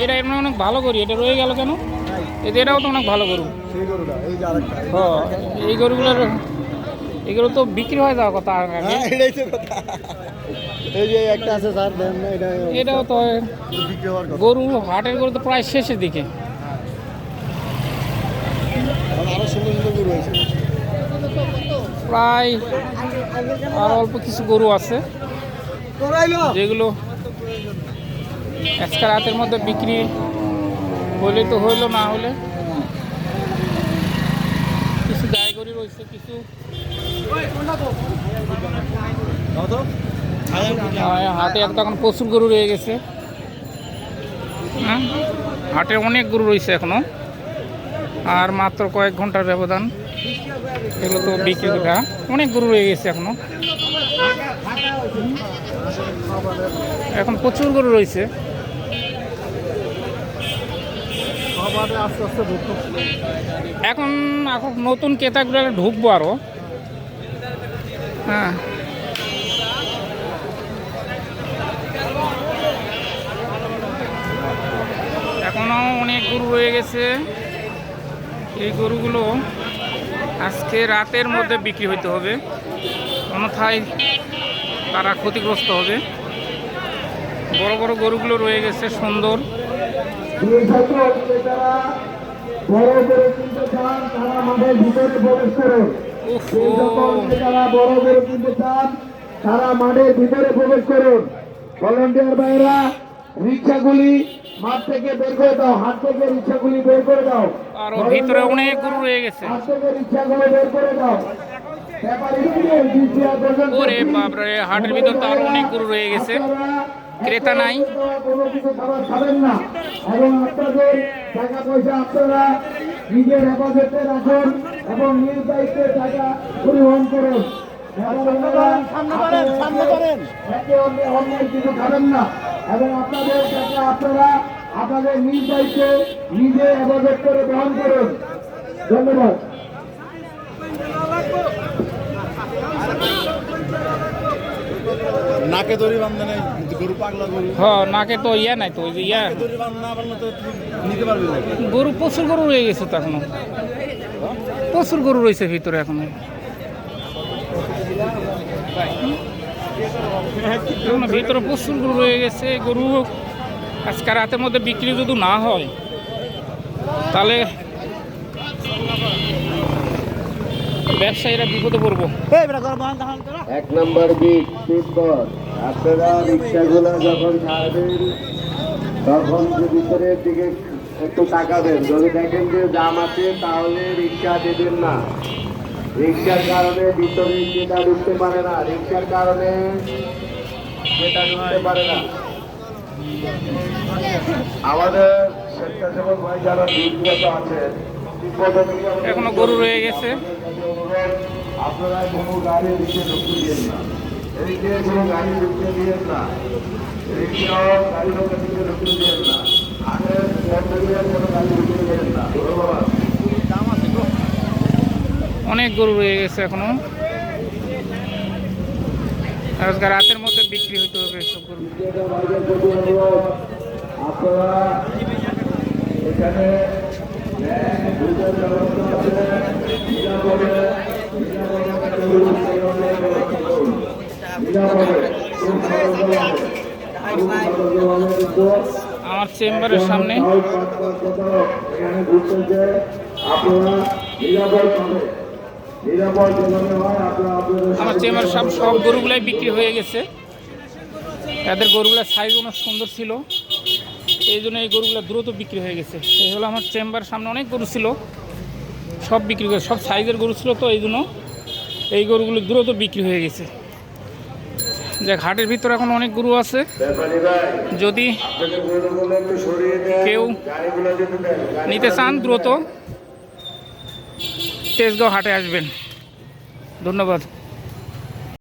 এটা এমন অনেক ভালো গরু, এটা রয়ে গেল কেন? এটাও তো অনেক ভালো গরু। হ্যাঁ, এই গরুগুলোর এগুলো তো বিক্রি হয়ে যাওয়ার কথা আগে। এটাই তো কথা। এই যে একটা আছে স্যার, দেন না, এটাও তো বিক্রি হওয়ার কথা। গরু হাটের গরু তো প্রায় শেষের দিকে। আরো সুন্দর সুন্দর গরু আছে, প্রায় আর অল্প কিছু গরু আছে যেগুলো আজকে রাতের মধ্যে বিক্রি হলে তো হইলো, না হলে কিছু গায়ে গরু রয়েছে, কিছু হাটে এখন প্রচুর গরু রয়ে গেছে। হ্যাঁ, হাটে অনেক গরু রয়েছে এখনো, আর মাত্র কয়েক ঘন্টার ব্যবধান। এগুলো তো বিক্রি করা, অনেক গরু রয়ে গেছে এখনো, এখন প্রচুর গরু রয়েছে। এখন এখন নতুন ক্রেতাগুলো ঢুকবো আরো। হ্যাঁ, এখনো অনেক গরু রয়ে গেছে। এই গরুগুলো আজকে রাতের মধ্যে বিক্রি হইতে হবে, অন্যথায় তারা ক্ষতিগ্রস্ত হবে। বড় বড় গরুগুলো রয়ে গেছে সুন্দর। তারা মাঠের ভিতরে প্রবেশ করুন। ভলান্টিয়ার ভাইরা রিক্সাগুলি মাঠ থেকে বের করে দাও, হাট থেকে রিক্সাগুলি বের করে দাও। আর ভিতরে অনেক গরু রয়ে গেছে। হাট থেকে রিক্সাগুলো বের করে দাও। ওরে বাপরে, হাটের ভিতর তো আরো অনেক গরু রয়ে গেছে, ক্রেতা নাই। কোনো কিছু খাবার খাবেন না, এবং আপনাদের টাকা পয়সা আপনারা নিজের হেফাজতে রাখুন এবং নিজ দায়িত্বে টাকা পরিবহন করুন। অন্যের কিছু খাবেন না, এবং আপনাদের টাকা আপনারা আপনাদের নিজ দায়িত্বে নিজে হেফাজত করে গ্রহণ করুন। ধন্যবাদ। নাকে দড়ি বান্ধা নেই, গরু পাগলা গরু। হ্যাঁ, নাকে তো ইয়া নাই তো, ওই যে ইয়া দড়ি বান্ধা না পারলে তো নিতে পারবি না। গরু, প্রচুর গরু রয়ে গেছে তো এখনো, প্রচুর গরু রয়েছে ভিতরে এখনো। ভিতরে প্রচুর গরু রয়ে গেছে। গরু আজকে রাতের মধ্যে বিক্রি যদি না হয় তাহলে ব্যবসায়ীরা বিপদে পড়বো। 1 নম্বর বিট তিব্বত, আপনারা রিক্সাগুলো যখন ছাড়বেন তখন ভিতরের দিকে একটু তাকাবেন। যদি দেখেন যে জাম আছে তাহলে রিক্সা দেবেন না। রিক্সার কারণে ভিতরে যেটা ঢুকতে পারে না, রিক্সার কারণে যেটা ঢুকতে পারে না। আমাদের স্বেচ্ছাসেবক ভাই যারা বিক্রেতা আছেন, এখনো গরু রয়ে গেছে। আপনারা কোনো গাড়ি রিক্সে ঢুকতে দিয়েন না, রিক্সে কোনো গাড়ি ঢুকতে দিয়েন না, রিক্সাও গাড়ি ঢুকতে দিয়েন না, আগের কোনো গাড়ি ঢুকতে দিয়েন না। ধন্যবাদ। অনেক গরু রয়ে গেছে এখনো, আজকে রাতের মধ্যে বিক্রি হইতে হবে এসব গরু। আপনারা এখানে আমার চেম্বারের সামনে আমার চেম্বারের সামনে সব গরুগুলাই বিক্রি হয়ে গেছে। তাদের গরুগুলোর সাইজ অনেক সুন্দর ছিল, এই জন্য এই গরুগুলো দ্রুত বিক্রি হয়ে গেছে। এই হলো আমার চেম্বারের সামনে অনেক গরু ছিল, সব বিক্রি করে, সব সাইজের গরু ছিল, তো এই জন্য এই গরুগুলো দ্রুত বিক্রি হয়ে গেছে। যে ঘাটের ভিতরে এখন অনেক গরু আছে, যদি কেউ নিতে চান দ্রুত তেজগাঁও হাটে আসবেন। ধন্যবাদ।